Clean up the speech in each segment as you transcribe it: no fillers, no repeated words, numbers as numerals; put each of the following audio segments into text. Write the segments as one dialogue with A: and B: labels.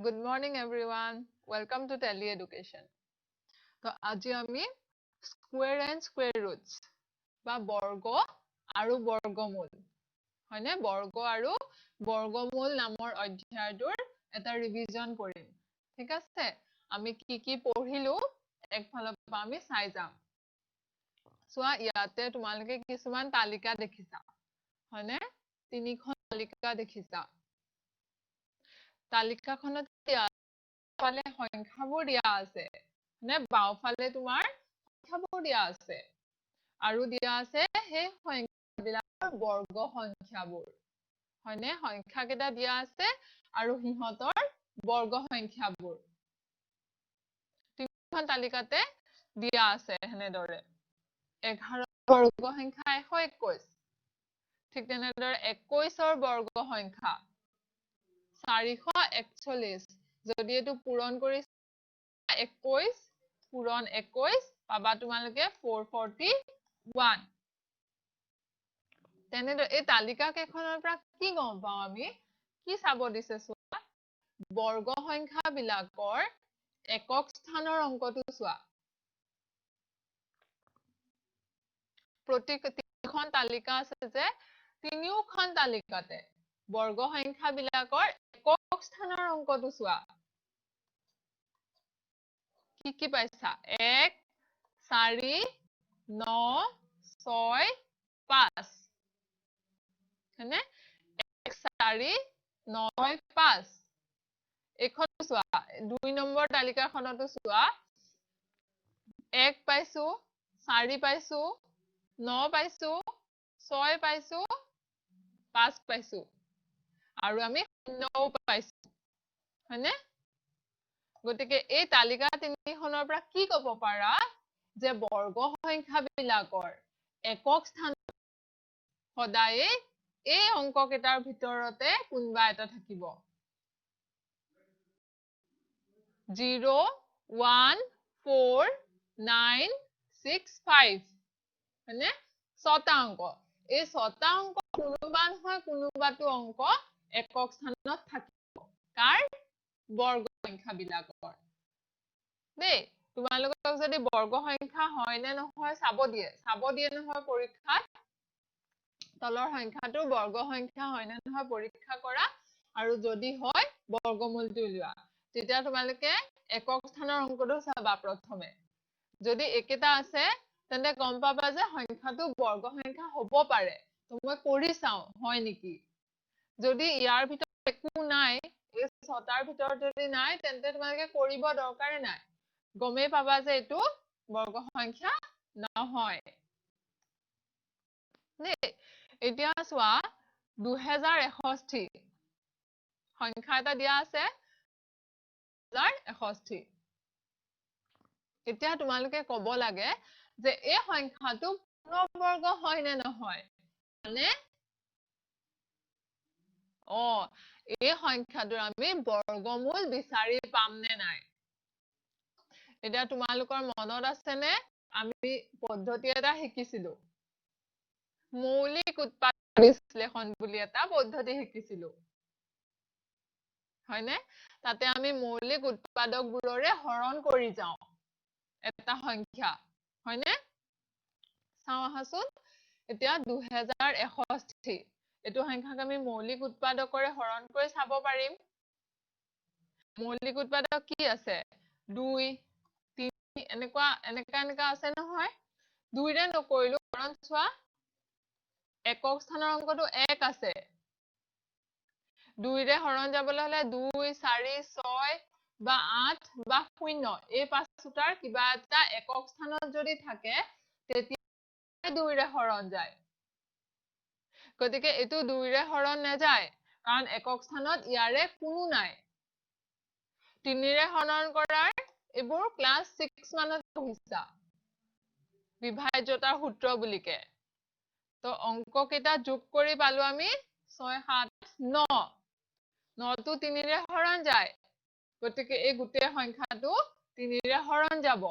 A: Good morning everyone. Welcome to Tally Education. So আজি আমি square and square roots বা বৰ্গ আৰু বৰ্গমূল হয়নে বৰ্গ আৰু বৰ্গমূল নামৰ অধ্যায়টোৰ এটা ৰিভিজন কৰিম ঠিক আছে আমি কি পঢ়িলো একফালৰ পৰা আমি চাই যাম সোৱা ইয়াতে তোমালোকে কিছুমান তালিকা দেখিছা হয়নে তিনিখন তালিকা দেখিছা তালিকাখনত ফালে সংখ্যাবোৰ দিয়া আছে নে বাওফালে তোমাৰ সংখ্যাবোৰ দিয়া আছে আৰু দিয়া আছে সেই সংখ্যাবিলাকৰ বৰ্গ সংখ্যাবোৰ হয়নে সংখ্যা কেইটা দিয়া আছে আৰু হিহঁতৰ বৰ্গ সংখ্যাবোৰ তিনিখন তালিকাতে দিয়া আছে হেনেদৰে 11 বৰ্গ সংখ্যা 121 ঠিক তেনেদৰে 21ৰ বৰ্গ সংখ্যা 441 যদি এটো পূৰণ কৰি 21 পূৰণ 21 পাবা তোমালোকে 441 তেনেদৰে এই তালিকা কেখনৰ পৰা কি গম পাও আমি কি চাব দিছে সোৱা বৰ্গ সংখ্যা বিলাকৰ একক স্থানৰ অংকটো সোৱা প্ৰতিখন তালিকা আছে যে তিনিওখন তালিকাতে বৰ্গ সংখ্যা বিলাকৰ একক স্থানৰ অংকটো সোৱা কি পাইছা 1 4 9 6 5 হয়নে 1 4 9 5 এখন সোৱা 2 নম্বৰ তালিকাখনটো সোৱা 1 পাইছো 4 পাইছো 9 পাইছো 6 পাইছো 5 পাইছো আৰু আমি 9 পাইছো হয়নে গতিকে এই তালিকা তিনিখনৰ পৰা কি ক'ব পাৰা যে বৰ্গ সংখ্যা বিলাকৰ একক স্থান সদায়ে এই অংক কেইটাৰ ভিতৰতে কোনবা এটা থাকিব 0 1 4 9 6 5 হয়নে ছটা অংক এই ছটা অংক কোনোবা নহয় কোনোবাটো অংক একক স্থানত থাকিব কাৰ বৰ্গ সংখ্যা বিলাকৰ দেই তোমালোকক যদি বৰ্গ সংখ্যা হয় নে নহয় চাব দিয়ে নহয় পৰীক্ষাত তলৰ সংখ্যাটো বৰ্গ সংখ্যা হয় নে নহয় পৰীক্ষা কৰা আৰু যদি হয় বৰ্গমূলটো উলিওৱা তেতিয়া তোমালোকে একক স্থানৰ অংকটো চাবা প্ৰথমে যদি একেটা আছে তেন্তে গম পাবা যে সংখ্যাটো বৰ্গ সংখ্যা হ'ব পাৰে তো মই কৰি চাও হয় নেকি যদি ইয়াৰ ভিতৰত একো নাই এই ছটাৰ ভিতৰত যদি নাই তেন্তে তোমালোকে কৰিব দৰকাৰ নাই গমে পাবা যে এটো বৰ্গ সংখ্যা নহয় নে এতিয়া সোৱা 2061 সংখ্যা এটা দিয়া আছে 2061 এতিয়া তোমালোকে ক'ব লাগে যে এই সংখ্যাটো পূৰ্ণবৰ্গ হয় নে নহয় মানে এই সংখ্যাটোৰ আমি বৰ্গমূল বিচাৰি পাম নে নাই এতিয়া তোমালোকৰ মনত আছে নে আমি পদ্ধতি এটা শিকিছিলো মৌলিক উৎপাদক বিশ্লেষণ বুলি এটা পদ্ধতি শিকিছিলো হয়নে তাতে আমি মৌলিক উৎপাদকবোৰৰে হৰণ কৰি যাও এটা সংখ্যা হয়নে চাও আহাচোন এতিয়া 2061 এটো সংখ্যাক আমি মৌলিক উৎপাদকৰে হৰণ কৰি চাব পাৰিম মৌলিক উৎপাদক কি আছে 2 3 এনেকা আছে নহয় 2 ৰে নকৰিলো কাৰণ চোৱা একক স্থানৰ অংকটো 1 আছে 2 ৰে হৰণ যাবলৈ হলে 2 4 6 বা 8 বা 0 এই পাঁচটাৰ কিবা এটা একক স্থানত যদি থাকে তেতিয়া 2 ৰে হৰণ যায় গতিকে এটো 2 ৰে হৰণ নাযায় কাৰণ একক স্থানত ইয়াৰে কোনো নাই 3 ৰে হৰণ কৰাৰ এবোৰ ক্লাস 6 মানত পঢ়িছা বিভাজ্যতাৰ সূত্ৰ বুলিকে তো অংক কেইটা যোগ কৰি পালো আমি 6 7 9 9 টো 3 ৰে হৰণ যায় গতিকে এই গোটেই সংখ্যাটো 3 ৰে হৰণ যাব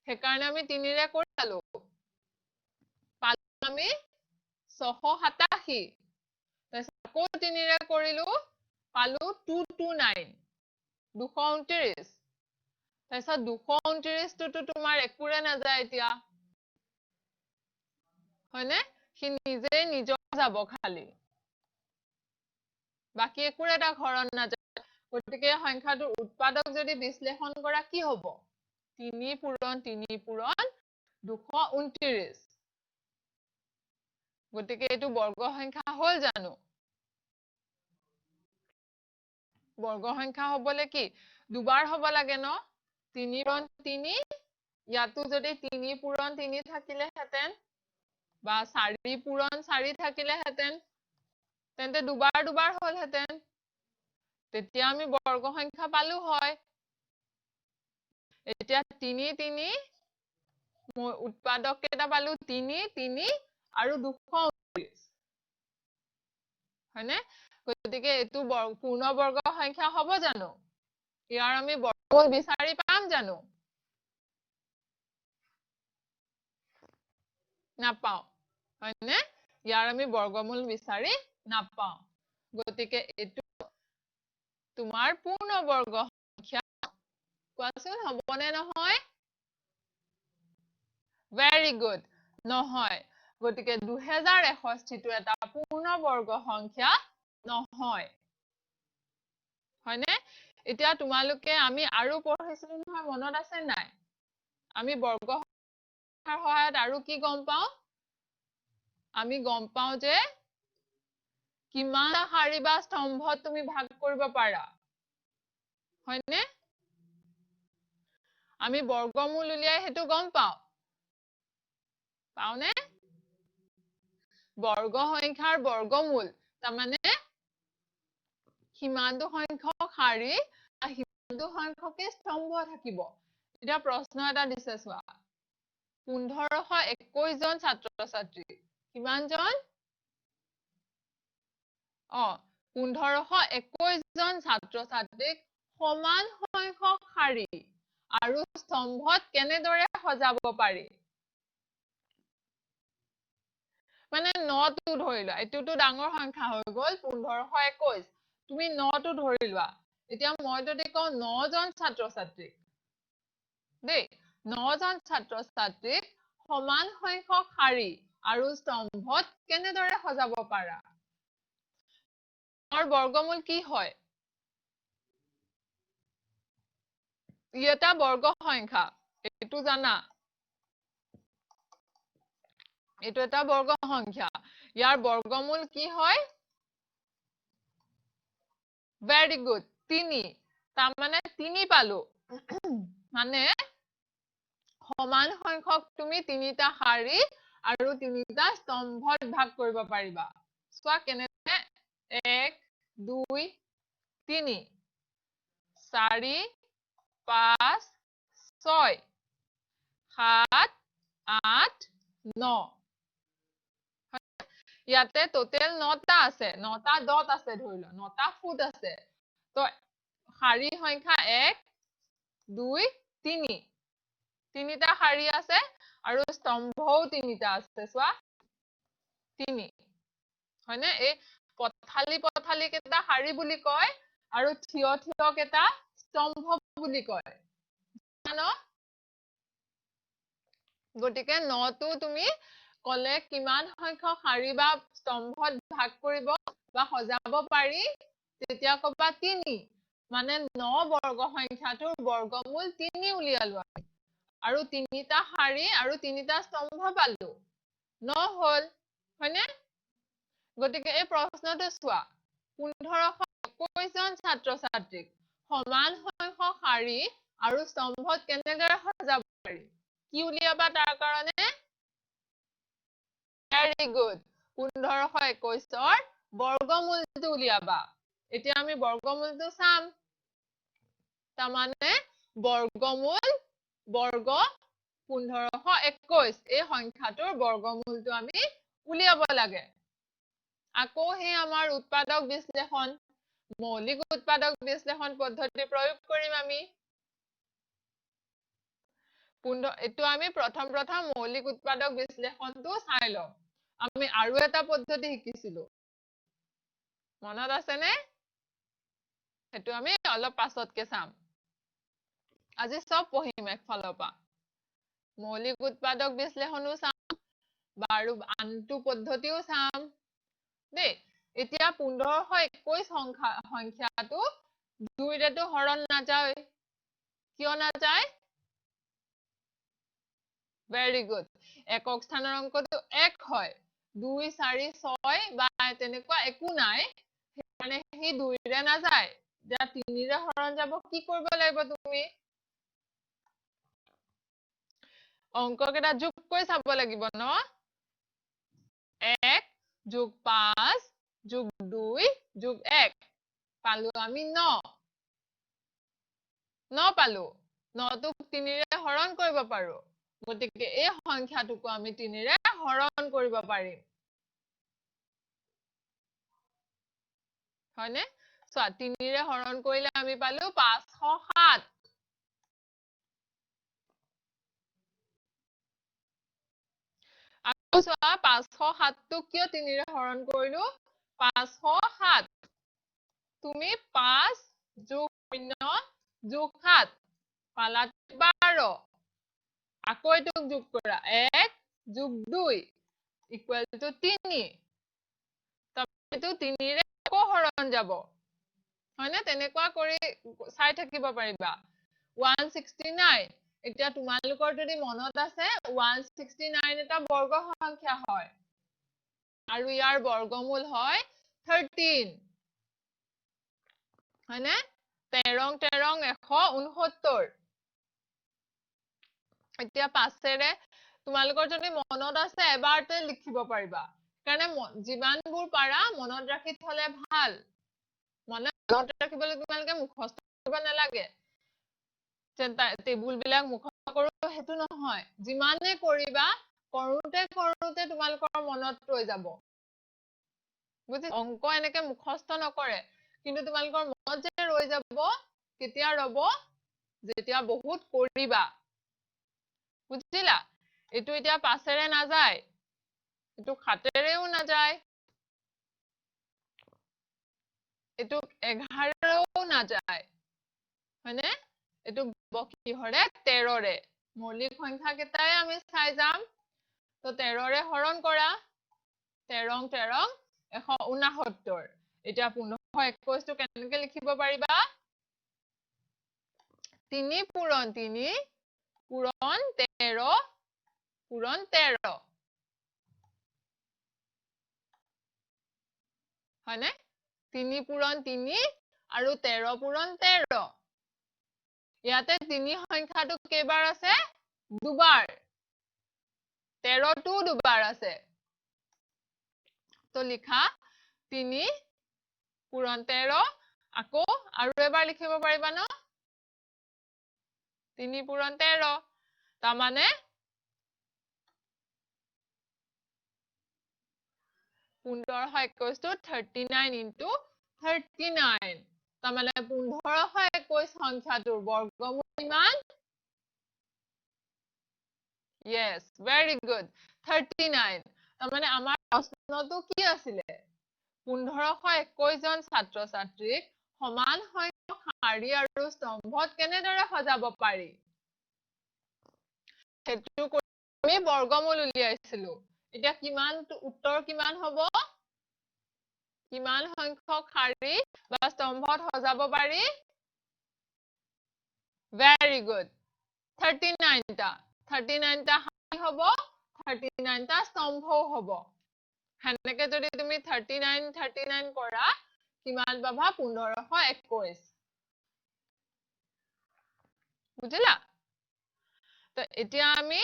A: হেকাৰণে আমি 3 ৰে কৰিলো পালো আমি 687 তাৰপিছত আকৌ 3 ৰে কৰিলো পালো 229 229 তাৰপিছত 229 টো তোমাৰ একোৰে নাযায় এতিয়া হয়নে সি নিজে নিজৰ যাব খালি বাকি একোৰে এটা ঘৰত নাযায় গতিকে সংখ্যাটোৰ উৎপাদক যদি বিশ্লেষণ কৰা কি হ'ব 3 পূৰণ 229 গতিকে এটো বৰ্গ সংখ্যা হল জানো বৰ্গ সংখ্যা হবলে কি দুবাৰ হ'ব লাগে ন 3 পূৰণ 3 ইয়াতো যদি 3 পূৰণ 3 থাকিলে হেতেন বা 4 পূৰণ 4 থাকিলে হেতেন তেন্তে দুবাৰ দুবাৰ হল হেতেন তেতিয়া আমি বৰ্গ সংখ্যা পালো হয় এতিয়া 3 3 মই উৎপাদক কেটা পালো 3 3 আৰু 229 হয়নে গতিকে এটো পূৰ্ণ বৰ্গ সংখ্যা হ'ব জানো ইয়াৰ আমি বৰ্গমূল বিচাৰি পাম জানো নাপাও হয়নে ইয়াৰ আমি বৰ্গমূল বিচাৰি নাপাও গতিকে এটো তোমাৰ পূৰ্ণ বৰ্গ সংখ্যা কোৱাচোন হ'বনে নহয় very good নহয় গতিকে 2061 টো এটা পূৰ্ণ বৰ্গ সংখ্যা নহয় হয়নে এতিয়া তোমালোকে আমি আৰু পঢ়িছিলো নহয় মনত আছে নাই আমি বৰ্গ সংখ্যাৰ সহায়ত আৰু কি গম পাও আমি গম পাও যে কিমান শাৰী বা স্তম্ভত তুমি ভাগ কৰিব পাৰা হয়নে আমি বৰ্গমূল উলিয়াই হেতু গম পাওনে বৰ্গ সংখ্যাৰ বৰ্গমূল তাৰমানে কিমানটো সংখ্যক শাৰী আৰু কিমানটো সংখ্যকে স্তম্ভ থাকিব এতিয়া প্ৰশ্ন এটা দিছে চোৱা 1521 জন ছাত্ৰ ছাত্ৰী কিমান জন 1521 জন ছাত্ৰ ছাত্ৰীক সমান সংখ্যক শাৰী আৰু স্তম্ভত কেনেদৰে সজাব পাৰি মানে 9 টো ধৰিলা এটোটো ডাঙৰ সংখ্যা হৈ গল 1521 তুমি 9 টো ধৰিলা এতিয়া মই যদি কও 9 জন ছাত্ৰ ছাত্ৰী দেই 9 জন ছাত্ৰ ছাত্ৰীক সমান সংখ্যক শাৰী আৰু স্তম্ভত কেনেদৰে সজাব পাৰা আৰু বৰ্গমূল কি হয় এটা বৰ্গ সংখ্যা এটো জানা এটো এটা বৰ্গ সংখ্যা ইয়াৰ বৰ্গমূল কি হয় very good 3 তাৰ মানে 3 পালো মানে সমান সংখ্যক তুমি 3টা শাৰী আৰু 3টা স্তম্ভত ভাগ কৰিব পাৰিবা চোৱা কেনেকৈ 1 2 3 4 5 6 7 8 9 ইয়াতে টোটেল 9টা আছে 9টা ডট আছে ধৰিলো 9টা ফুট আছে তো শাৰী সংখ্যা 1 2 3 তিনিটা শাৰী আছে আৰু স্তম্ভও তিনিটা আছে চোৱা 3 হয়নে এই পথালি কেটা শাৰী বুলি কয় আৰু থিয় কেটা স্তম্ভ বুলি কয় জানো গতিকে 9 টো তুমি কলে কিমান সংখ্যক শাৰী বা স্তম্ভত ভাগ কৰিব বা সজাব পাৰি তেতিয়া কবা 3 মানে 9 বৰ্গ সংখ্যাটোৰ বৰ্গমূল 3 উলিয়ালো আৰু 3টা শাৰী আৰু 3টা স্তম্ভ পালো 9 হল হয়নে গতিকে এই প্ৰশ্নটো চোৱা 1521 জন ছাত্ৰ ছাত্ৰীক সমান সংখ্যক শাৰী আৰু স্তম্ভত কেনেদৰে সজাব পাৰি কি উলিয়াবা তাৰ কাৰণে very good 1521 ৰ বৰ্গমূলটো উলিয়াবা এতিয়া আমি বৰ্গমূলটো চাম তাৰমানে বৰ্গমূল বৰ্গ 1521 এই সংখ্যাটোৰ বৰ্গমূলটো আমি উলিয়াব লাগে আকৌ হে আমাৰ উৎপাদক বিশ্লেষণ মৌলিক উৎপাদক বিশ্লেষণ পদ্ধতি প্ৰয়োগ কৰিম আমি এটো আমি প্ৰথম মৌলিক উৎপাদক বিশ্লেষণটো চাই লম আমি আৰু এটা পদ্ধতি শিকিছিলো মনত আছে নে হেতু আমি অলপ পাছতকে চাম আজি সব পঢ়িম একফালৰ পৰা মৌলিক উৎপাদক বিশ্লেষণো চাম বাৰু আনটো পদ্ধতিও চাম দেই এতিয়া 1521 সংখ্যাটো 2 ৰেটো হৰণ নাযায় কিয় নাযায় very good একক স্থানৰ অংকটো 1 হয় 2 4 6 বা তেনেকুৱা একো নাই মানে হি 2 ৰে নাযায় যা 3 ৰে হৰণ যাব কি কৰিব লাগিব তুমি অংক কেটা যোগ কৰি চাব লাগিব ন 1 যোগ 5 যোগ 2 যোগ 1 পালো আমি 9 পালো 9 টো 3 ৰে হৰণ কৰিব পাৰো গতিকে এই সংখ্যাটোক আমি 3 ৰে হৰণ কৰিব পাৰিম হয়নে চোৱা 3 ৰে হৰণ কৰিলে আমি পালো 507 আকৌ চোৱা 507 টো কিয় 3 ৰে হৰণ কৰিলো 507 তুমি 5 যোগ 0 যোগ 7 পালা 12 আকৌ এটোক যোগ কৰা 1 যোগ 2 ইকুৱেল টু 3 তটো 3 ৰে আকৌ হৰণ যাব হয়নে তেনেকুৱা কৰি চাই থাকিব পাৰিবা 169 এতিয়া তোমালোকৰ যদি মনত আছে 169 এটা বৰ্গ সংখ্যা হয় আৰু ইয়াৰ বৰ্গমূল হয় 13 হয়নে 13 13 169 এতিয়া পাছেৰে তোমালোকৰ যদি মনত আছে এবাৰতে লিখিব পাৰিবা কাৰণে যিমানবোৰ পাৰা মনত ৰাখি থলে ভাল মনত ৰাখিবলৈ তোমালোকে মুখস্থ কৰিব নালাগে টেবুল বিলাক মুখস্থ কৰো হেতু নহয় যিমানে কৰিবা কৰোতে তোমালোকৰ মনত ৰৈ যাব বুজি অংক এনেকে মুখস্থ নকৰে কিন্তু তোমালোকৰ মনত যে ৰৈ যাব কেতিয়া ৰব যেতিয়া বহুত কৰিবা বুজিলা এটো এতিয়া পাছেৰে নাযায় এটো খাতেৰেও নাযায় এটো 11ৰেও নাযায় হয়নে এটো কি হৰে 13 ৰে মৌলিক সংখ্যা কেটাই আমি চাই যাম তো 13 ৰে হৰণ কৰা 13 13 169 এতিয়া 1521 টো কেনেকৈ লিখিব পাৰিবা 3 পূৰণ 3 পূৰণ 13 পূৰণ 13 হয়নে 3 পূৰণ 3 আৰু 13 পূৰণ 13 ইয়াতে 3 সংখ্যাটো কেইবাৰ আছে দুবাৰ 13 টো দুবাৰ আছে তো লিখা 3 পূৰণ 13 আকৌ আৰু এবাৰ লিখিব পাৰিবা ন 3 পূৰণ 13 তাৰ মানে 1521 টো 39 into 39 তাৰ মানে 1521 সংখ্যাটোৰ বৰ্গমূল কিমান yes very good 39 তাৰ মানে আমাৰ প্ৰশ্নটো কি আছিল 1521 জন ছাত্ৰ ছাত্ৰীক সমান সংখ্যক শাৰী আৰু স্তম্ভত কেনেদৰে সজাব পাৰি হেতু আমি বৰ্গমূল উলিয়াইছিলো এতিয়া কিমান উত্তৰ কিমান হ'ব কিমান সংখ্যক শাৰী বা স্তম্ভত সজাব পাৰি very good 39 টা 39 টা শাৰী হ'ব 39 টা স্তম্ভও হ'ব হেনেকে যদি তুমি 39 39 কৰা কিমান পাবা 1521 বুজিলা তো এতিয়া আমি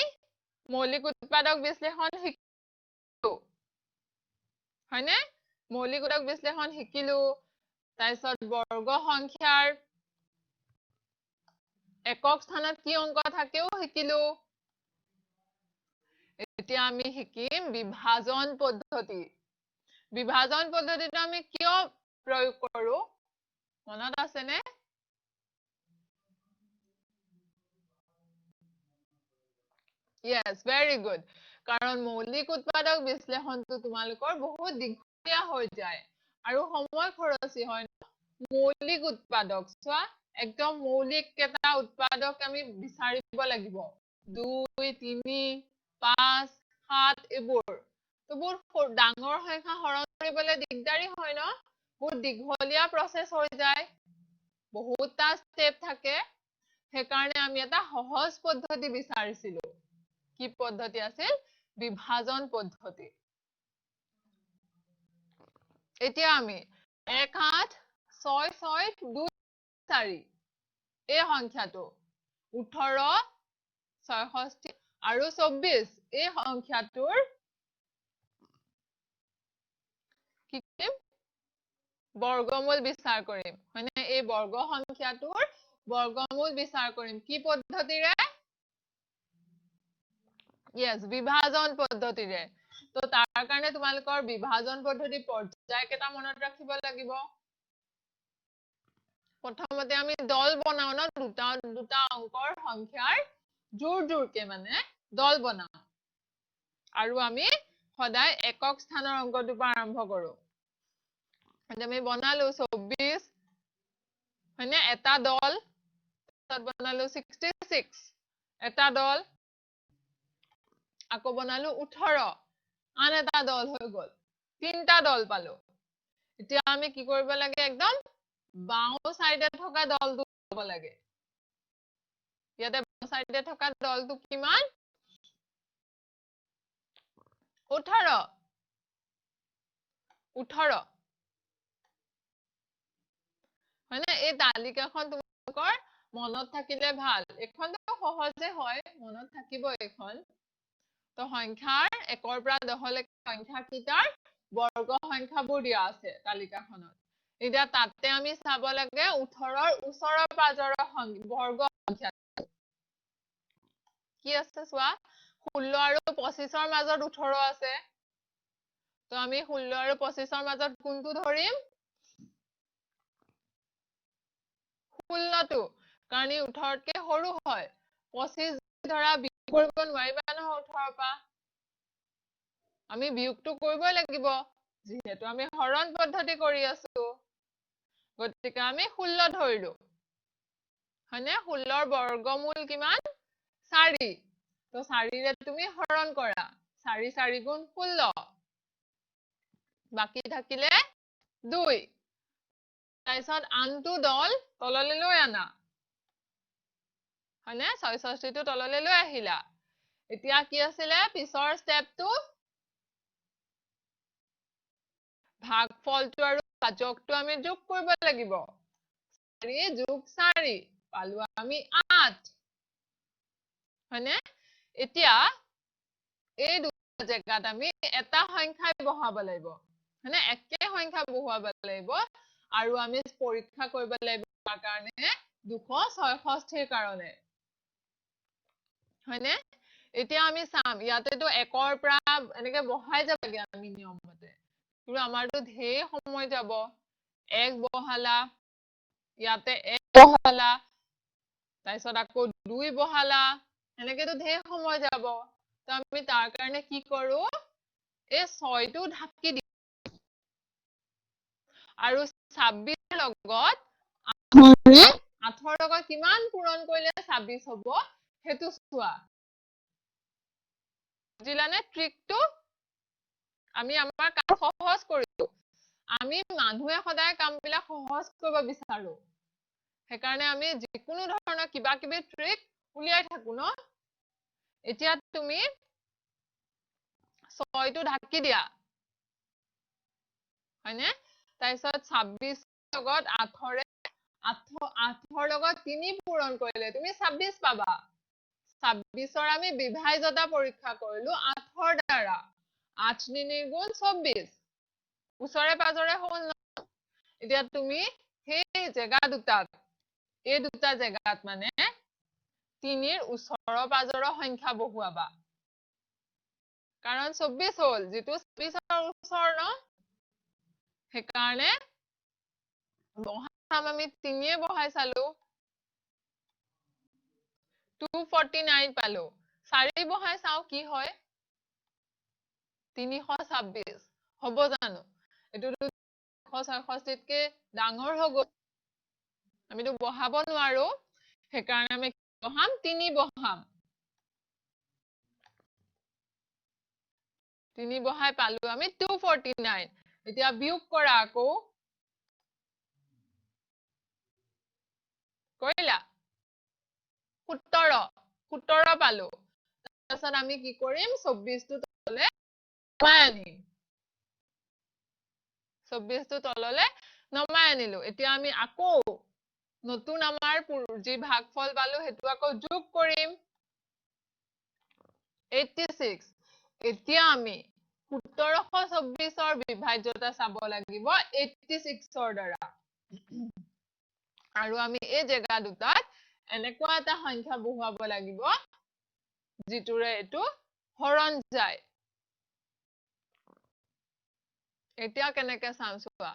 A: মৌলিক উৎপাদক বিশ্লেষণ শিকিলো হয়নে মৌলিক উৎপাদক বিশ্লেষণ শিকিলো তাৰপিছত বৰ্গ সংখ্যাৰ একক স্থানত কি অংক থাকেও শিকিলো এতিয়া আমি শিকিম বিভাজন পদ্ধতি বিভাজন পদ্ধতিটো আমি কিয় প্ৰয়োগ কৰো মনত আছে নে yes very good কাৰণ মৌলিক উৎপাদক বিশ্লেষণটো তোমালোকৰ বহুত দীঘলীয়া হৈ যায় আৰু সময় খৰচী হয় মৌলিক উৎপাদক চোৱা একদম মৌলিক কেটা উৎপাদক আমি বিচাৰিব লাগিব 2 3 5 7 এইবোৰ তো বহুত ডাঙৰ সংখ্যা হৰণ কৰিবলৈ দিগদাৰি হয় ন বহুত দীঘলীয়া প্ৰসেস হৈ যায় বহুতটা স্টেপ থাকে সেইকাৰণে আমি এটা সহজ পদ্ধতি বিচাৰিছিলো কি পদ্ধতি আছিল বিভাজন পদ্ধতি এতিয়া আমি 1 8 6 6 2 4 এই সংখ্যাটো 18 66 আৰু 24 এই সংখ্যাটোৰ কি কৰিম বৰ্গমূল বিচাৰ কৰিম মানে এই বৰ্গ সংখ্যাটোৰ বৰ্গমূল বিচাৰ কৰিম কি পদ্ধতিৰে yes বিভাজন পদ্ধতিৰে তো তাৰ কাৰণে তোমালোকৰ বিভাজন পদ্ধতি পৰ্যায় কেটা মনত ৰাখিব লাগিব প্ৰথমতে আমি দল বনাও ন দুটা অংকৰ সংখ্যাৰ জোৰকে মানে দল বনাও আৰু আমি সদায় একক স্থানৰ অংকটো পৰা আৰম্ভ কৰো আমি বনালো 24 মানে এটা দল তাত বনালো 66 এটা দল আকৌ বনালো 18 আন এটা দল হৈ গল তিনটা দল পালো এতিয়া আমি কি কৰিব লাগে একদম বাও সাইডে থকা দলটো লব লাগে ইয়াতে বাও সাইডে থকা দলটো কিমান 18 মানে এই তালিকাখন তোমালোকৰ মনত থাকিলে ভাল এখনটো সহজে হয় মনত থাকিব এখন তো সংখ্যাৰ 1 পৰা 10 লৈকে সংখ্যা কিটাৰ বৰ্গ সংখ্যাবোৰ দিয়া আছে তালিকাখনত এতিয়া তাতে আমি চাব লাগে 18 ৰ ওচৰৰ পাজৰৰ বৰ্গ সংখ্যা কি আছে চোৱা 16 আৰু 25 ৰ মাজত 18 আছে তো আমি 16 আৰু 25 ৰ মাজত কোনটো ধৰিম 16 টো কাৰণ 18 তকে সৰু হয় 25 ধৰা বিয়োগ কৰিব নোৱাৰিবা নহয় 18 পৰা আমি বিয়োগটো কৰিবই লাগিব যেহেতু আমি হৰণ পদ্ধতি কৰি আছো গতিকে আমি 16 ধৰিলো হয়নে 16 ৰ বৰ্গমূল কিমান 4 তো 4 ৰে তুমি হৰণ কৰা 4 4 গুণ 16 বাকি থাকিলে 2 তাৰপিছত আনটো দল তললৈ লৈ আনা হয়নে 66 টো তললৈ লৈ আহিলা এতিয়া কি আছিলে পিছৰ স্টেপটো ভাগফলটো আৰু ভাজকটো আমি যোগ কৰিব লাগিব 4 যোগ 4 পালো আমি 8 হয়নে এতিয়া এই দুটা জেগাত আমি এটা সংখ্যাই বহাব লাগিব মানে একে সংখ্যা বহাব লাগিব আৰু আমি পৰীক্ষা কৰিব লাগিব তাৰ কাৰণে 266 কাৰণে হয়নে এতিয়া আমি চাম ইয়াতেটো 1 ৰ পৰা এনেকে বহাই যাব লাগে আমি নিয়ম মতে কিন্তু আমাৰটো ধেৰ সময় যাব 1 বহালা ইয়াতে 1 বহালা তাৰপিছত আকৌ 2 বহালা এনেকেটো ধেৰ সময় যাব তো আমি তাৰ কাৰণে কি কৰো এই 6 টো ঢাকি দিও আৰু 26 লগত 8 লগত কিমান পূৰণ কৰিলে 26 হ'ব হেতু চোৱা বুজিলানে ট্ৰিকটো আমি আমাৰ কাম সহজ কৰিছো আমি মানুহে সদায় কামবিলাক সহজ কৰিব বিচাৰো সেইকাৰণে আমি যিকোনো ধৰণৰ কিবা কিবি ট্ৰিক উলিয়াই থাকো ন এতিয়া তুমি 6 টো ঢাকি দিয়া হয়নে তাৰপিছত 26 লগত 8 ৰে 8 লগত 3 পূৰণ কৰিলে তুমি 26 পাবা 26 ৰ আমি বিভাজ্যতা পৰীক্ষা কৰিলো 8 দ্বাৰা 8 3 গুণ 24 ওচৰে পাজৰে হ'ল ন এতিয়া তুমি সেই জেগা দুটাত এই দুটা জেগাত মানে 3 ৰ ওচৰৰ পাজৰৰ সংখ্যা বহুৱাবা কাৰণ 24 হ'ল যেটো 26 ৰ ওচৰ ন সেইকাৰণে বহাম আমি 3 বহাই চালো 249 পালো 4 বহাই চাও কি হয় 326 হ'ব জানো এটো 866কে ডাঙৰ হৈ গ'ল আমিতো বহাব নোৱাৰো সেইকাৰণে আমি বহাম 3 বহাম 3 বহাই পালো আমি 249 এতিয়া বিয়োগ কৰা আকৌ কৰিলা 17 পালো তাৰপিছত আমি কি কৰিম 24 টো তললে নমাই আনিম 24 টো তললে নমাই আনিলো এতিয়া আমি আকৌ নতুন আমাৰ যি ভাগফল পালো হেতু আকৌ যোগ কৰিম 86 এতিয়া আমি 1724 ৰ বিভাজ্যতা চাব লাগিব 86 ৰ দ্বাৰা আৰু আমি এই জায়গা দুটাত এনেকুৱা এটা সংখ্যা বহুৱাব লাগিব যিটোৰে এটো হৰণ যায় এতিয়া কেনেকে চাম চোৱা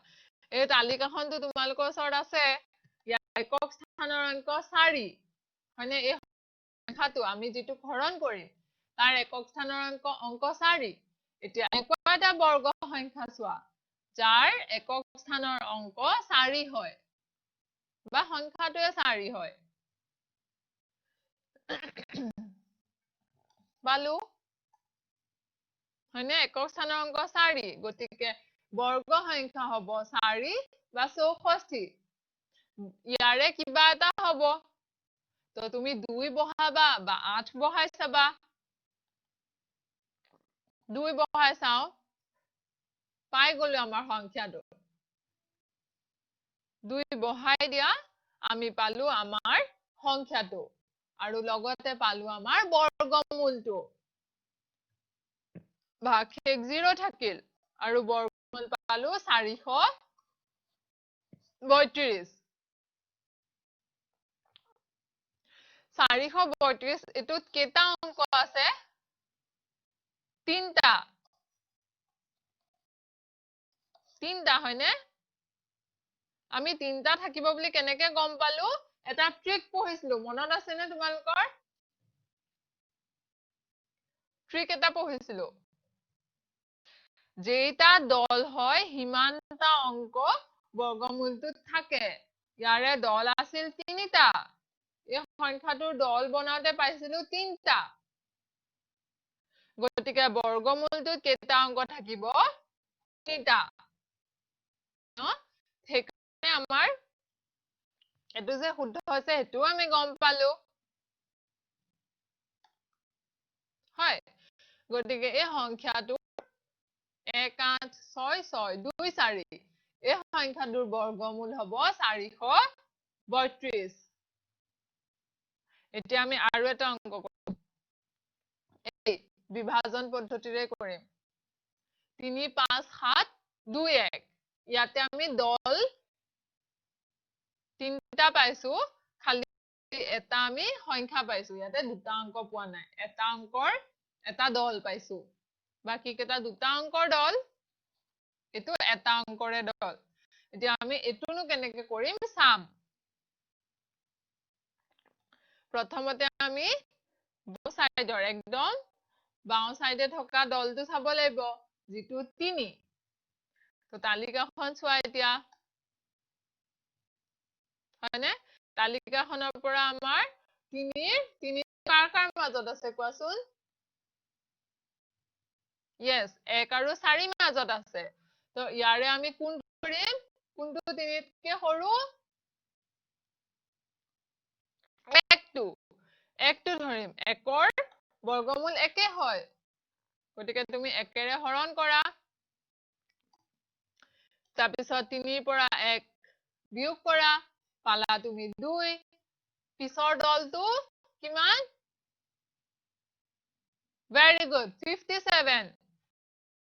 A: এই তালিকাখনটো তোমালোকৰ ওচৰত আছে ইয়াৰ একক স্থানৰ অংক 4 মানে এই সংখ্যাটো আমি যেটো হৰণ কৰিম তাৰ একক স্থানৰ অংক 4 এতিয়া এনেকুৱা এটা বৰ্গ সংখ্যা চোৱা যাৰ একক স্থানৰ অংক 4 হয় বা সংখ্যাটোৱে 4 হয় পালো হয়নে একক স্থানৰ অংক 4 গতিকে বৰ্গ সংখ্যা হ'ব 4 বা 64 ইয়াৰে কিবা এটা হ'ব তো তুমি 2 বহাবা বা 8 বহাই চাবা 2 বহাই চাও পাই গলো আমাৰ সংখ্যাটো 2 বহাই দিয়া আমি পালো আমাৰ সংখ্যাটো আৰু লগতে পালো আমাৰ বৰ্গমূলটো ভাগশেষ 0 থাকিল আৰু বৰ্গমূল পালো 432 432 এটোত কেটা অংক আছে তিনটা হয়নে আমি তিনটা থাকিব বুলি কেনেকে গম পালো এটা ট্ৰিক পঢ়িছিলো মনত আছে নে তোমালোকৰ ট্ৰিক এটা পঢ়িছিলো যেটা দল হয় হিমানটা অংক বৰ্গমূলটোত থাকে ইয়াৰে দল আছিল 3টা এই সংখ্যাটোৰ দল বনাওতে পাইছিলো 3টা গতিকে বৰ্গমূলটোত কেটা অংক থাকিব 3টা ন সেইকাৰণে আমাৰ এটো যে শুদ্ধ হৈছে হেতু আমি গম পালো হয় গতিকে এই সংখ্যাটো 186624 এই সংখ্যাটোৰ বৰ্গমূল হ'ব 432 এতিয়া আমি আৰু এটা অংক কৰিম এই বিভাজন পদ্ধতিৰে কৰিম 3 5 7 2 1 ইয়াতে আমি দল 3টা পাইছো খালি এটা আমি সংখ্যা পাইছো ইয়াতে দুটা অংক পোৱা নাই এটা অংকৰ এটা দল পাইছো বাকি কেটা দুটা অংকৰ দল এটো এটা অংকৰে দল এতিয়া আমি এটোনো কেনেকে কৰিম চাম প্ৰথমতে আমি বাও সাইডৰ একদম বাও সাইডে থকা দলটো চাব লাগিব যেটো 3 তো তালিকাখন চোৱা এতিয়া হয়নে তালিকাখনৰ পৰা আমাৰ 3 কাৰ মাজত আছে কোৱাচোন yes 1 আৰু 4 মাজত আছে তো ইয়াৰে আমি কোনটো কৰিম কোনটো 3 কে সৰু 1টো ধৰিম 1ৰ বৰ্গমূল 1 হয় গতিকে তুমি 1ৰে হৰণ কৰা তাৰপিছত 3 পৰা 1 বিয়োগ কৰা পালা তুমি 2 পিছৰ দলটো কিমান very good 57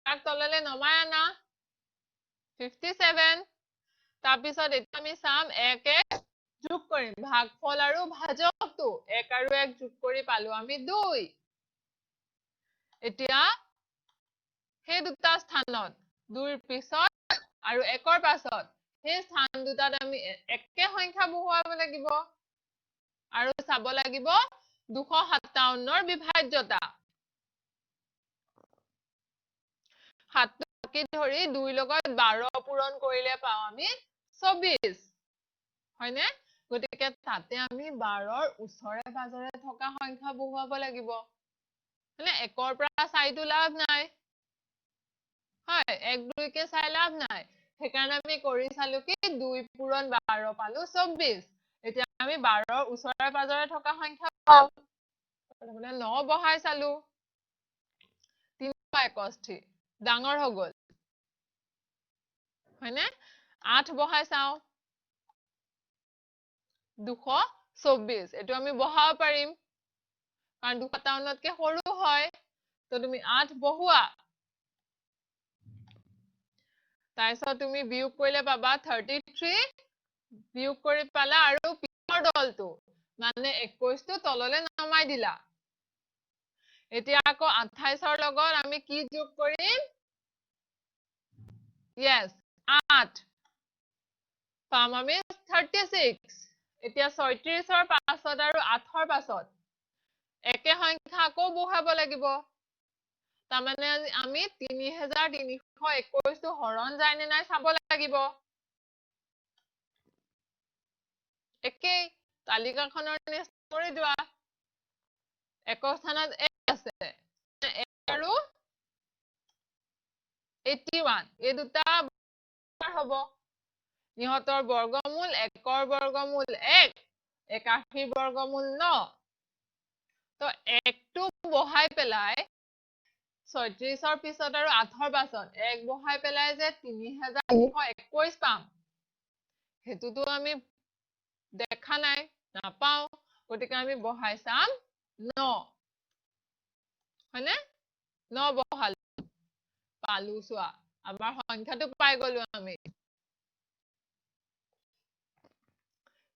A: তাক তললে নমাই আনা 57 তাৰপিছত এটা আমি চাম 1 যোগ কৰিম ভাগফল আৰু ভাজকটো 1 আৰু 1 যোগ কৰি পালো আমি 2 এতিয়া সেই দুটা স্থানত 2ৰ পিছত আৰু 1ৰ পাছত সেই স্থান দুটাত আমি একে সংখ্যা বহুৱাব লাগিব আৰু চাব লাগিব 257 ৰ বিভাজ্যতা 7 কি ধৰি 2 লগত 12 পূৰণ কৰিলে পাওঁ আমি 24 হয়নে গতিকে তাতে আমি 12ৰ ওচৰে পাজৰে থকা সংখ্যা বহুৱাব লাগিব মানে 1ৰ পৰা চাইটো লাভ নাই হয় 1 2 কে চাই লাভ নাই সেইকাৰণে আমি কৰি চালো কি 2 পূৰণ 12 পালো 24 এতিয়া আমি 12ৰ ওচৰে পাজৰে থকা সংখ্যা পাওঁ মানে 9 বহাই চালো 361 ডাঙৰ হৈ গল হয়নে 8 বহাই চাও 224 এটো আমি বহাব পাৰিম কাৰণ 257 কে সৰু হয় তো তুমি 8 বহুৱা তাইছত তুমি বিয়োগ কৰিলে পাবা 33 বিয়োগ কৰি পালা আৰু পিছৰ দলটো মানে 21 টো তললে নমাই দিলা এতিয়া আকৌ 28ৰ লগত আমি কি যোগ কৰিম yes 8 পাম আমি 36 এতিয়া 36ৰ পাছত আৰু 8ৰ পাছত একে সংখ্যা আকৌ বহাব লাগিব তাৰ মানে আমি 3321 টো হৰণ যায় নে নাই চাব লাগিব একে তালিকাখনৰ নিচিনা কৰি যোৱা একৰ স্থানত 1 আছে 1 আৰু 81 এই দুটা হ'ব ইহঁতৰ বৰ্গমূল 1ৰ বৰ্গমূল 1 81 বৰ্গমূল 9 তো 1 টো বহাই পেলাই 36ৰ পিছত আৰু 8ৰ পাছত 1 বহাই পেলাই যে 3321 পাম হেতুটো আমি দেখা নাই নাপাও গতিকে আমি বহাই চাম 9 হয়নে 9 বহাল পালু চোৱা আমাৰ সংখ্যাটো পাই গলো আমি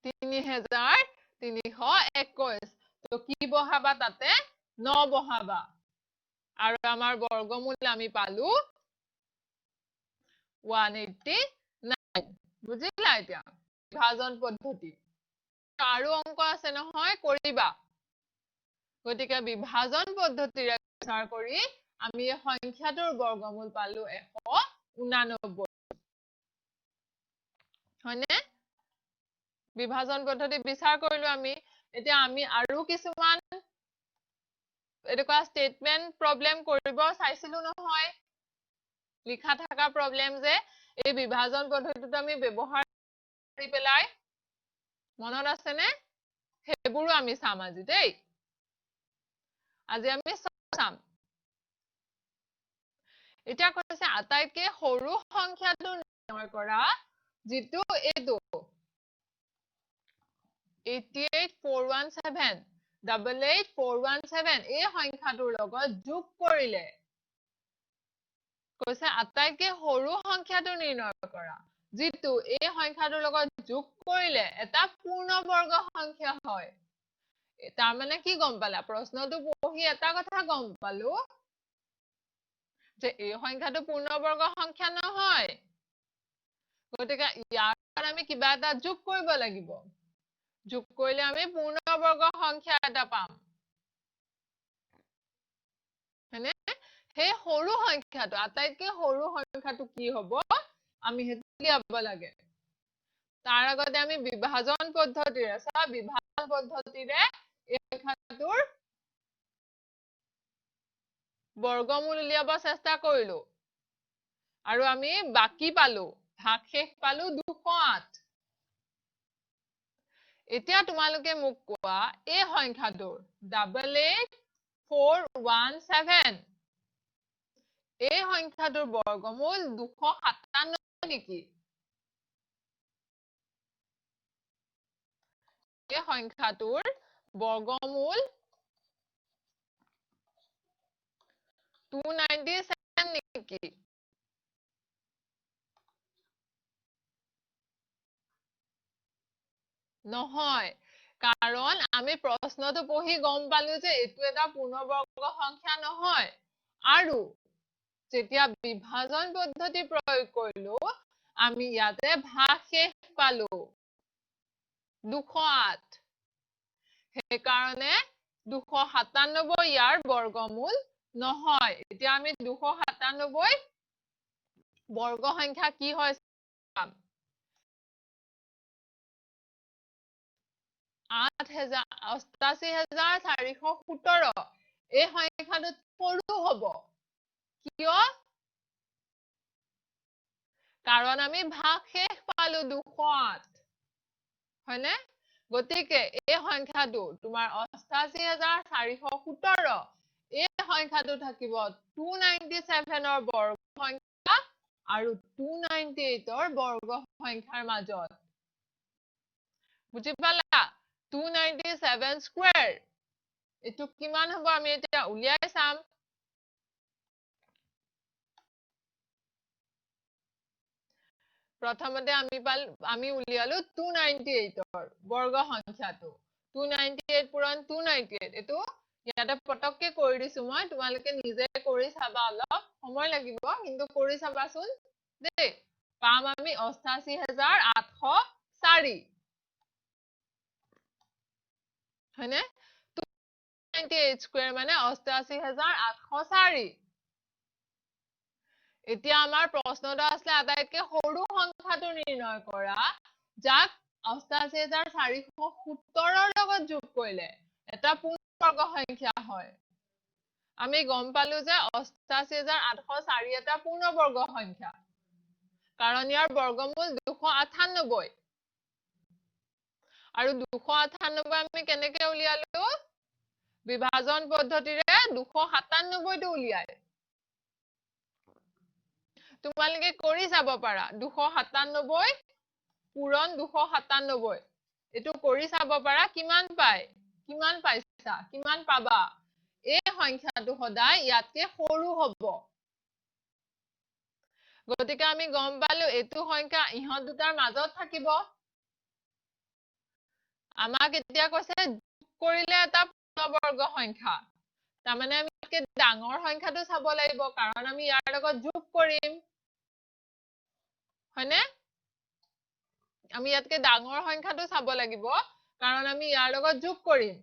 A: 3321 তো কি বহাবা তাতে 9 বহাবা আৰু আমাৰ বৰ্গমূল আমি পালো 189 বুজিলা এতিয়া বিভাজন পদ্ধতি আৰু অংক আছে নহয় কৰিবা গতিকে বিভাজন পদ্ধতিৰে বিচাৰ কৰি আমি এই সংখ্যাটোৰ বৰ্গমূল পালো 189 হয়নে বিভাজন পদ্ধতি বিচাৰ কৰিলো আমি এতিয়া আমি আৰু কিছুমান এটুকা স্টেটমেন্ট প্ৰবলেম কৰিব চাইছিলো নহয় লিখা থাকা প্ৰবলেম যে এই বিভাজন পদ্ধতিটো আমি ব্যৱহাৰ কৰি পেলাই মনত আছে নে হেবোৰো আমি চাম আজি দেই আজি আমি চাম এটা কৈছে আটাইতকৈ সৰু সংখ্যাটো নিৰ্ণয় কৰা যেটো এটো 88417 88417 এই সংখ্যাটোৰ লগত যোগ কৰিলে কৈছে আটাইতকৈ সৰু সংখ্যাটো নিৰ্ণয় কৰা যেটো এই সংখ্যাটোৰ লগত যোগ কৰিলে এটা পূৰ্ণবৰ্গ সংখ্যা হয় তাৰ মানে কি গম পালা প্ৰশ্নটো পঢ়ি এটা কথা গম পালো যে এই সংখ্যাটো পূৰ্ণবৰ্গ সংখ্যা নহয় গতিকে ইয়াৰ আমি কিবা এটা যোগ কৰিব লাগিব যোগ কৰিলে আমি পূৰ্ণবৰ্গ সংখ্যা এটা পাম হয়নে হে সৰু সংখ্যাটো আটাইতকৈ সৰু সংখ্যাটো কি হ'ব আমি হেতু লিয়াব লাগে তাৰ আগতে আমি বিভাজন পদ্ধতিৰে বিভাজন পদ্ধতিৰে এই সংখ্যাটোৰ বৰ্গমূল উলিয়াব চেষ্টা কৰিলো আৰু আমি বাকি পালো ভাগশেষ পালো 208 এতিয়া তোমালোকে মোক কোৱা এই সংখ্যাটোৰ 88417 এই সংখ্যাটোৰ বৰ্গমূল 297 নেকি এই সংখ্যাটোৰ বৰ্গমূল 297 নেকি নহয় কাৰণ আমি প্ৰশ্নটো পঢ়ি গম পালো যে এটো এটা পূৰ্ণবৰ্গ সংখ্যা নহয় আৰু যেতিয়া বিভাজন পদ্ধতি প্ৰয়োগ কৰিলো আমি ইয়াতে ভাগশেষ পালো 208 সেই কাৰণে 297 ইয়াৰ বৰ্গমূল নহয় এতিয়া আমি 297 বৰ্গ সংখ্যা কি হয় ৮৮,৪১৭ এই সংখ্যাটো সৰু হ'ব কিয় কাৰণ আমি ভাগ শেষ পালো ২০৮ হয়নে গতিকে এই সংখ্যাটো তোমাৰ ৮৮,৪১৭ এই সংখ্যাটো থাকিব 297 ৰ বৰ্গ সংখ্যা আৰু 298 ৰ বৰ্গ সংখ্যাৰ মাজত বুজি পালা 297 স্কয়াৰ এটো কিমান হ'ব আমি এতিয়া উলিয়াই চাম প্ৰথমতে আমি উলিয়ালো 298 ৰ বৰ্গ সংখ্যাটো 298 পূৰণ 298 এটো ইয়াতে পটককে কৰি দিছো মই তোমালোকে নিজে কৰি চাবা অলপ সময় লাগিব কিন্তু কৰি চাবাচোন দে পাম আমি ৮৮,৮০৪ হয়নে 298 স্কয়াৰ মানে ৮৮,৮০৪ এতিয়া আমাৰ প্ৰশ্নটো আছে আটাইতকৈ সৰু সংখ্যাটো নিৰ্ণয় কৰা যাক ৮৮,৪১৭ ৰ লগত যোগ কৰিলে এটা পূৰ্ণবৰ্গ সংখ্যা হয় আমি গম পালো যে ৮৮,৮০৪ এটা পূৰ্ণবৰ্গ সংখ্যা কাৰণ ইয়াৰ বৰ্গমূল ২৯৮ আৰু ২৯৮ আমি কেনেকৈ উলিয়ালো বিভাজন পদ্ধতিৰে ২৯৭ টো উলিয়াই তোমালোকে কৰি যাব পাৰা ২৯৭ পূৰণ ২৯৭ এটো কৰি চাব পাৰা কিমান পাইছা কিমান পাবা এই সংখ্যাটো সদায় ইয়াতকে সৰু হ'ব গতিকে আমি গম পালো এটো সংখ্যা ইহত দুটাৰ মাজত থাকিব আমাক এতিয়া কৈছে কৰিলে এটা পূৰ্ণবৰ্গ সংখ্যা তাৰ মানে আমি ইয়াতকে ডাঙৰ সংখ্যাটো চাব লাগিব কাৰণ আমি ইয়াৰ লগত যোগ কৰিম হয়নে আমি ইয়াতকে ডাঙৰ সংখ্যাটো চাব লাগিব কাৰণ আমি ইয়াৰ লগত যোগ কৰিম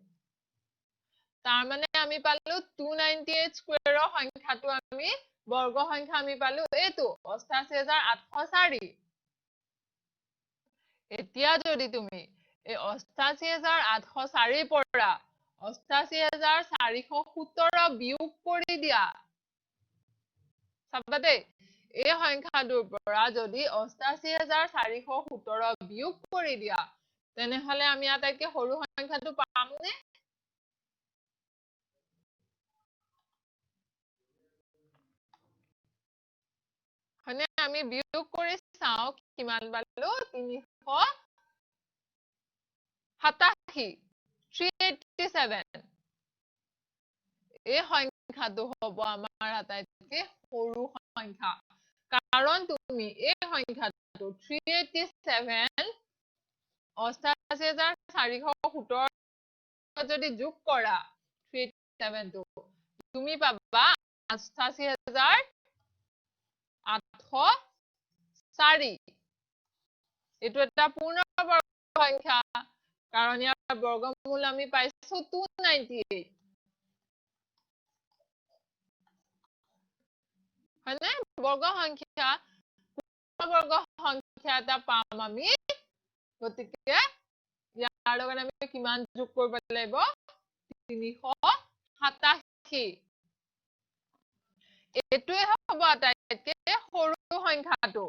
A: তাৰ মানে আমি পালো 298 স্কয়াৰৰ সংখ্যাটো আমি বৰ্গ সংখ্যা আমি পালো এটো ৮৮,৮০৪ এতিয়া যদি তুমি এই ৮৮,৮০৪ পৰা ৮৮,৪১৭ বিয়োগ কৰি দিয়া চাবা দেই এই সংখ্যাটোৰ পৰা যদি ৮৮,৪১৭ বিয়োগ কৰি দিয়া তেনেহলে আমি আটাইতকৈ সৰু সংখ্যাটো পামনে হয়নে আমি বিয়োগ কৰি চাও কিমান পালো 387 এই সংখ্যাটো হ'ব আমাৰ আটাইতকৈ সৰু সংখ্যা কাৰণ তুমি এই সংখ্যাটো 387 ৮৮,৪১৭ যদি যোগ কৰা 387 টো তুমি পাবা ৮৮,৮০৪ এটো এটা পূৰ্ণবৰ্গ সংখ্যা কাৰণ ইয়াৰ বৰ্গমূল আমি পাইছো 298 হয়নে বৰ্গ সংখ্যা পূৰ্ণবৰ্গ সংখ্যা এটা পাম আমি গতিকে ইয়াৰ লগত আমি কিমান যোগ কৰিব লাগিব ৩৮৭ এটোৱে হ'ব আটাইতকৈ সৰু সংখ্যাটো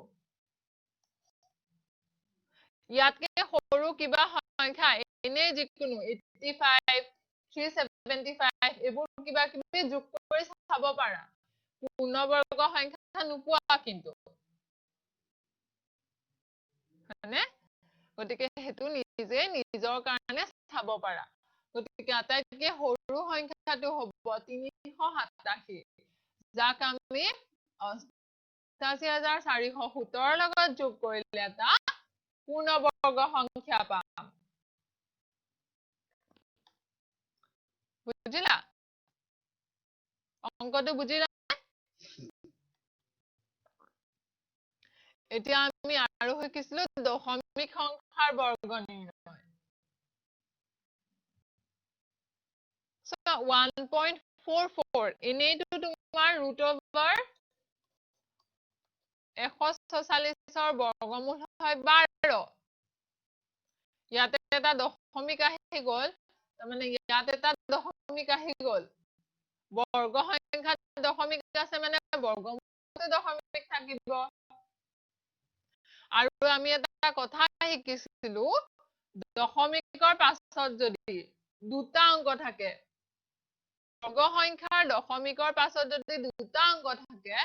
A: ইয়াতকে সৰু কিবা সংখ্যা এনে যিকোনো 85 375 এইবোৰ কিবা কিবি যোগ কৰি চাব পাৰা পূৰ্ণবৰ্গ সংখ্যা নোপোৱা কিন্তু হয়নে গতিকে হেতু নিজে নিজৰ কাৰণে চাব পাৰা গতিকে আটাইতকৈ সৰু সংখ্যাটো হ'ব ৩৮৭ যাক আমি ৮৮,৪১৭ লগত যোগ কৰিলে এটা পূৰ্ণবৰ্গ সংখ্যা পাম বুজিলা অংকটো বুজিলা এতিয়া আমি আৰু শিকিছিলো দশমিক সংখ্যাৰ বৰ্গ নিৰ্ণয় so 1.44 এনেইটো তোমাৰ √/, 146 বৰ্গমূল হয় 12 ইয়াতে এটা দশমিক আহি গল তাৰমানে ইয়াতে এটা দশমিক আহি গল বৰ্গ সংখ্যা দশমিক আছে মানে বৰ্গমূলতে দশমিক থাকিব আৰু আমি এটা কথা শিকিছিলো দশমিকৰ পাছত যদি দুটা অংক থাকে বৰ্গ সংখ্যাৰ দশমিকৰ পাছত যদি দুটা অংক থাকে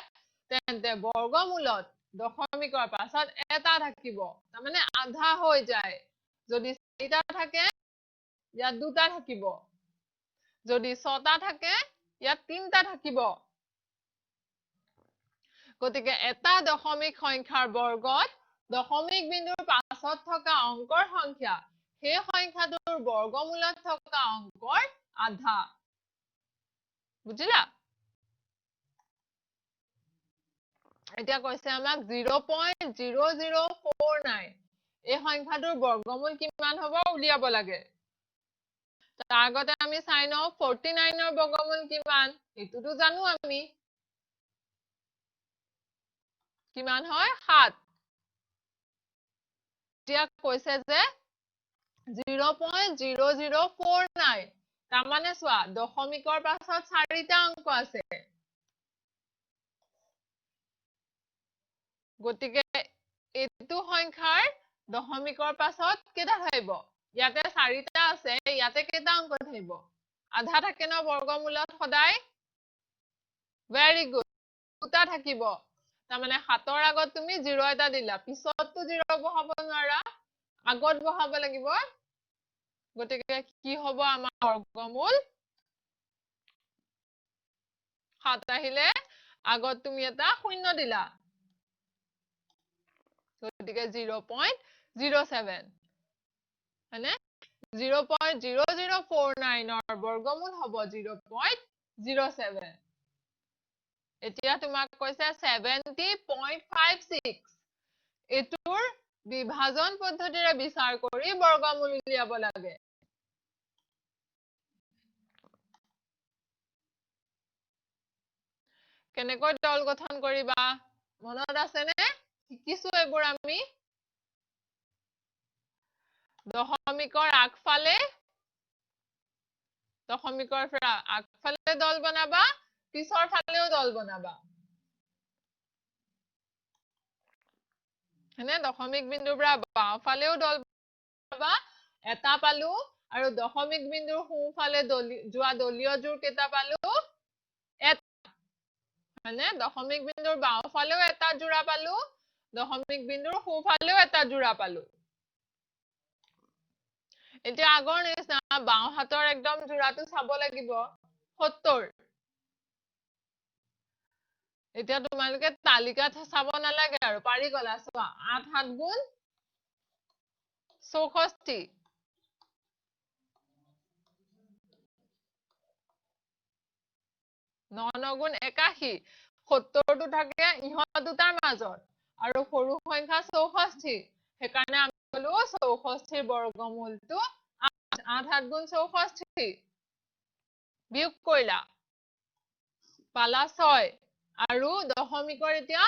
A: তেন্তে বৰ্গমূলত দশমিকৰ পাছত এটা থাকিব তাৰমানে আধা হৈ যায় যদি চাৰিটা থাকে ইয়াত দুটা থাকিব যদি ছটা থাকে ইয়াত তিনটা থাকিব গতিকে এটা দশমিক সংখ্যাৰ বৰ্গত দশমিক বিন্দুৰ পাছত থকা অংকৰ সংখ্যা সেই সংখ্যাটোৰ বৰ্গমূলত থকা অংকৰ আধা বুজিলা এতিয়া কৈছে আমাক 0.0049 এই সংখ্যাটোৰ বৰ্গমূল কিমান হ'ব উলিয়াব লাগে তাৰ আগতে আমি চাই লওঁ 49 ৰ বৰ্গমূল কিমান এটোটো জানো আমি কিমান হয় 7 এতিয়া কৈছে যে 0.0049 তাৰমানে চোৱা দশমিকৰ পাছত চাৰিটা অংক আছে গতিকে এটো সংখ্যাৰ দশমিকৰ পাছত কেটা থাকিব ইয়াতে চাৰিটা আছে ইয়াতে কেটা অংক থাকিব আধা থাকে ন বৰ্গমূলত সদায় ভেৰি গুড দুটা থাকিব তাৰমানে 7 ৰ আগত তুমি 0 এটা দিলা পিছতটো 0 বহাব নোৱাৰা আগত বহাব লাগিব গতিকে কি হ'ব আমাৰ বৰ্গমূল 7 আহিলে আগত তুমি এটা শূন্য দিলা গতিকে 0.07 হয়নে 0.0049 ৰ বৰ্গমূল হ'ব 0.07 এতিয়া তোমাক কৈছে 70.56 এটোৰ বিভাজন পদ্ধতিৰে বিচাৰ কৰি বৰ্গমূল উলিয়াব লাগে কেনেকৈ দল গঠন কৰিবা মনত আছে নে শিকিছো এবোৰ আমি দশমিকৰ আগফালে দশমিকৰ পৰা আগফালে দল বনাবা পিছৰ ফালেও দল বনাবা হনে দশমিক বিন্দুৰ পৰা বাওঁফালেও দল বনাবা এটা পালো আৰু দশমিক বিন্দুৰ সোঁফালে যোৱা দলীয় জোৰ কেটা পালো হনে দশমিক বিন্দুৰ বাওঁফালেও এটা জোৰা পালো দশমিক বিন্দুৰ সোঁফালেও এটা জোৰা পালো এতিয়া আগৰ নিচিনা বাওঁ হাতৰ একদম জোৰাটো চাব লাগিব 70 এতিয়া তোমালোকে তালিকাত চাব নালাগে আৰু পাৰি গলা চোৱা 8 7 গুণ 64 9 9 গুণ 81 70 টো থাকে ইহত দুটাৰ মাজত আৰু সৰু সংখ্যা 64 সেইকাৰণে আমি কলো 64 বৰ্গমূলটো 8 7 গুণ 64 বিয়োগ কৰিলা পালা 6 আৰু দশমিকৰ এতিয়া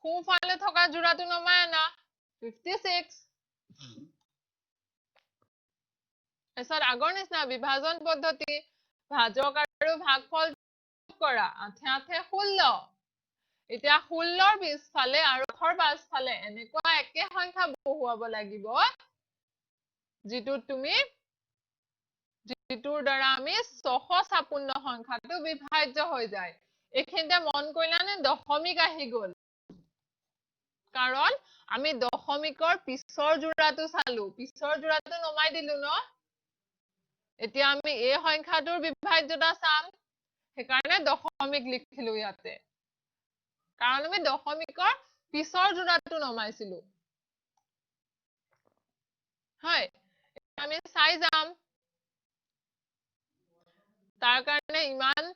A: সোঁফালে থকা জোৰাটো নমাই আনা 56 এছাত আগৰ নিচিনা বিভাজন পদ্ধতি ভাজক আৰু ভাগফল কৰা 8 8 16 এতিয়া 16 ৰ পিছফালে আৰু 8 ৰ পাছফালে এনেকুৱা একে সংখ্যা বহুৱাব লাগিব যিটোৰ দ্বাৰা আমি 656 সংখ্যাটো বিভাজ্য হৈ যায় এখিনতে মন কৰিলানে দশমিক আহি গল কাৰণ আমি দশমিকৰ পিছৰ জোৰাটো চালো পিছৰ জোৰাটো নমাই দিলো ন এতিয়া আমি এই সংখ্যাটোৰ বিভাজ্যতা চাম সেইকাৰণে দশমিক লিখিলো ইয়াতে কাৰণ আমি দশমিকৰ পিছৰ জোৰাটো নমাইছিলো হয় আমি চাই যাম তাৰ কাৰণে ইমান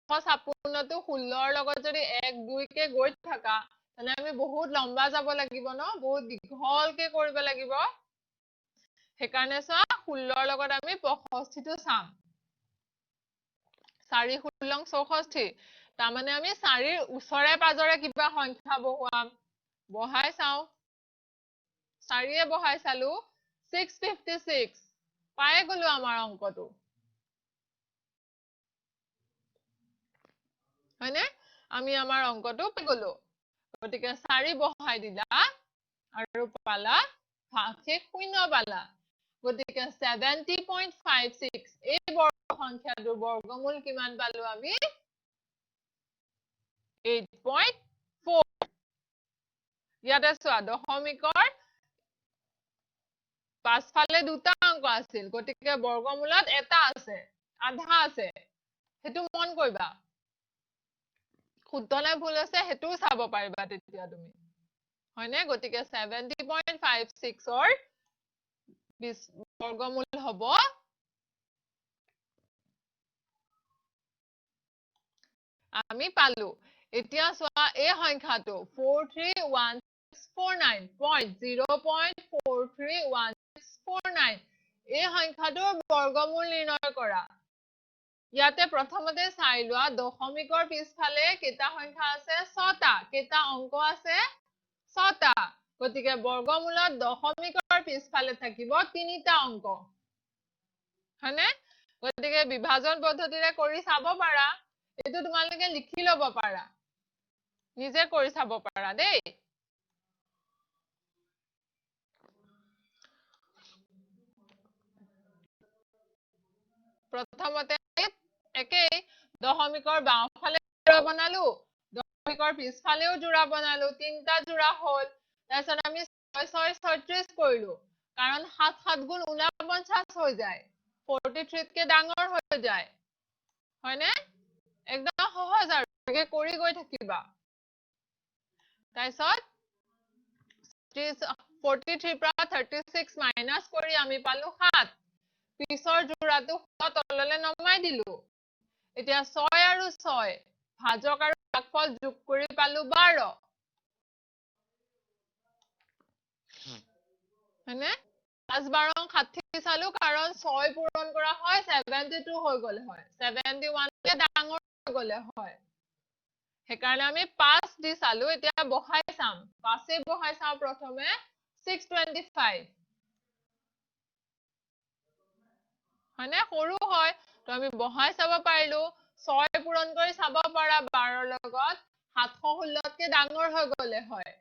A: 656 টো 16 ৰ লগত যদি 1 2 কে গৈ থাকা তেনে আমি বহুত লম্বা যাব লাগিব ন বহুত দীঘলকে কৰিব লাগিব সেইকাৰণে চোৱা 16 ৰ লগত আমি 65 টো চাম 4 16 64 তাৰমানে আমি 4ৰ ওচৰে পাজৰে কিবা সংখ্যা বহুৱাম বহাই চাও 4 বহাই চালো 656 পাই গলো আমাৰ অংকটো হয়নে আমি আমাৰ অংকটো পাই গলো গতিকে 4 বহাই দিলা আৰু পালা ভাগশেষ 0 পালা গতিকে 70.56 এই বৰ্গ সংখ্যাটোৰ বৰ্গমূল কিমান পালো আমি 8.4 ইয়াতে চোৱা দশমিকৰ পাছফালে দুটা অংক আছিল গতিকে বৰ্গমূলত এটা আছে আধা আছে হেতু মন কৰিবা শুদ্ধ নে ভুল আছে হেতু চাব পাৰিবা তেতিয়া তুমি হয়নে গতিকে 70.56 ৰ বৰ্গমূল হ'ব আমি পালো এতিয়া চোৱা এই সংখ্যাটো 431649.0.431649 এই সংখ্যাটোৰ বৰ্গমূল নিৰ্ণয় কৰা ইয়াতে প্ৰথমতে চাই লোৱা দশমিকৰ পিছফালে কেইটা সংখ্যা আছে 6টা কেইটা অংক আছে 6টা গতিকে বৰ্গমূলত দশমিকৰ পিছফালে থাকিব 3টা অংক হয়নে গতিকে বিভাজন পদ্ধতিৰে কৰি চাব পাৰা এটো তোমালোকে লিখি লব পাৰা নিজে কৰি চাব পাৰা দেই প্ৰথমতে একেই দশমিকৰ বাওঁফালে জোৰা বনালো দশমিকৰ পিছফালেও জোৰা বনালো তিনটা জোৰা হল তাৰপিছত আমি 6 6 36 কৰিলো কাৰণ 7 7 গুণ 49 হৈ যায় 43 কে ডাঙৰ হৈ যায় হয়নে একদম সহজ আৰু একে কৰি গৈ থাকিবা তাৰপিছত 43 পৰা 36 মাইনাস কৰি আমি পালো 7 পিছৰ জোৰাটো তললৈ নমাই দিলো এতিয়া 6 আৰু 6 ভাজক আৰু ভাগফল যোগ কৰি পালো 12 হয়নে 5 12 60 চালো কাৰণ 6 পূৰণ কৰা হয় 72 হৈ গলে হয় 71 কে ডাঙৰ হৈ গলে হয় হেকাৰণে আমি 5 দি চালো এতিয়া বহাই চাম 5 এ বহাই চাও প্ৰথমে 625 হয়নে সৰু হয় তো আমি বহাই চাব পাৰিলো 6 পূৰণ কৰি চাব পাৰা 12 লগত 716 কে ডাঙৰ হৈ গলে হয়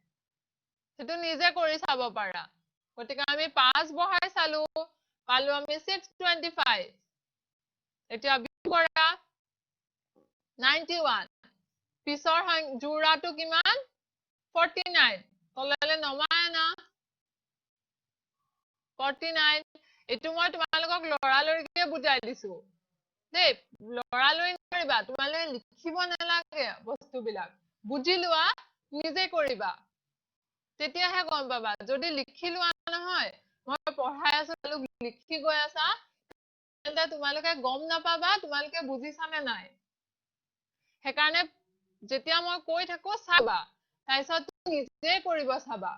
A: হেতু নিজে কৰি চাব পাৰা গতিকে আমি 5 বহাই চালো পালো আমি 625 এতিয়া বিয়োগ কৰা 91 পিছৰ জোৰাটো কিমান 49 তললৈ নমাই না 49 এটো মই তোমালোকক লৰালৰিকে বুজাই দিছো দেই লৰালৰি নকৰিবা তোমালোকে লিখিব নালাগে বস্তুবিলাক বুজি লোৱা নিজে কৰিবা তেতিয়াহে গম পাবা যদি লিখি লোৱা নহয় মই পঢ়াই আছো লিখি গৈ আছা তেন্তে তোমালোকে গম নাপাবা তোমালোকে বুজিছা নে নাই হেকাৰণে যেতিয়া মই কৈ থাকো চাবা তাৰপিছত নিজে কৰিব চাবা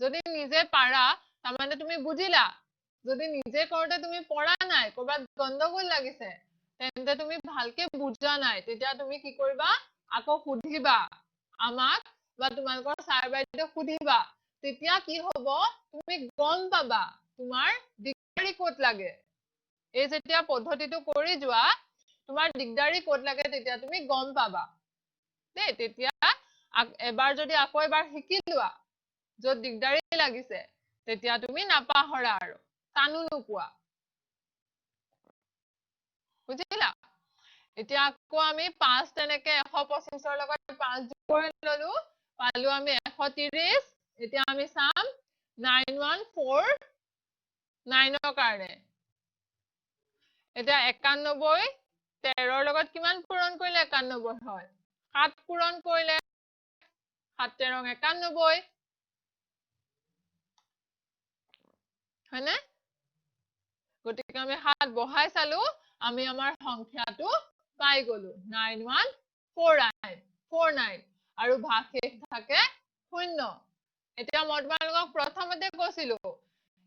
A: যদি নিজে পাৰা তাৰমানে তুমি বুজিলা যদি নিজে কৰোতে তুমি পঢ়া নাই কৰবাত গণ্ডগোল লাগিছে তেন্তে তুমি ভালকে বুজা নাই তেতিয়া তুমি কি কৰিবা আকৌ সুধিবা আমাক বা তোমালোকৰ ছাৰ বাইদেউক সুধিবা তেতিয়া কি হ'ব তুমি গম পাবা তোমাৰ দিগদাৰি ক'ত লাগে এই যেতিয়া পদ্ধতিটো কৰি যোৱা তোমাৰ দিগদাৰি ক'ত লাগে তেতিয়া তুমি গম পাবা দেই তেতিয়া এবাৰ যদি আকৌ এবাৰ শিকি লোৱা যত দিগদাৰি লাগিছে তেতিয়া তুমি নাপাহৰা আৰু টানো নোপোৱা বুজিলা এতিয়া আকৌ আমি 5 তেনেকে 125 ৰ লগত 5 যোগ কৰি ললো পালো আমি 130 এতিয়া আমি চাম 9149 ৰ কাৰণে এতিয়া 91 13 ৰ লগত কিমান পূৰণ কৰিলে 91 হয় 7 পূৰণ কৰিলে 7 13 91 হয়নে গতিকে আমি 7 বহাই চালো আমি আমাৰ সংখ্যাটো পাই গলো 9149 আৰু ভাগশেষ থাকে 0 এতিয়া মই তোমালোকক প্ৰথমতে কৈছিলো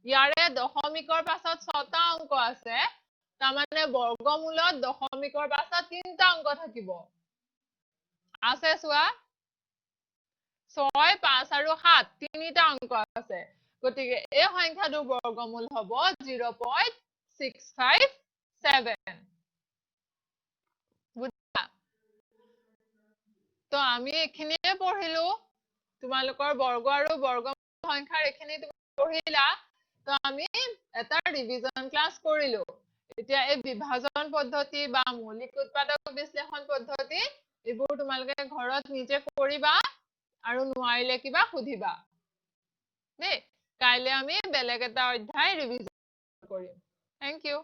A: ইয়াৰে দশমিকৰ পাছত 6টা অংক আছে তাৰমানে বৰ্গমূলত দশমিকৰ পাছত 3টা অংক থাকিব আছে চোৱা 6 5 আৰু 7 তিনিটা অংক আছে গতিকে এই সংখ্যাটোৰ বৰ্গমূল হ'ব 0.657 বুজিলা তো আমি এখিনিয়ে পঢ়িলো তোমালোকৰ বৰ্গ আৰু বৰ্গমূল সংখ্যাৰ এখিনি তুমি পঢ়িলা তো আমি এটা ৰিভিজন ক্লাছ কৰিলো এতিয়া এই বিভাজন পদ্ধতি বা মৌলিক উৎপাদক বিশ্লেষণ পদ্ধতি এইবোৰ তোমালোকে ঘৰত নিজে কৰিবা আৰু নোৱাৰিলে কিবা সুধিবা দেই কাইলৈ আমি বেলেগ এটা অধ্যায় ৰিভিজন কৰিম থ্যাংক ইউ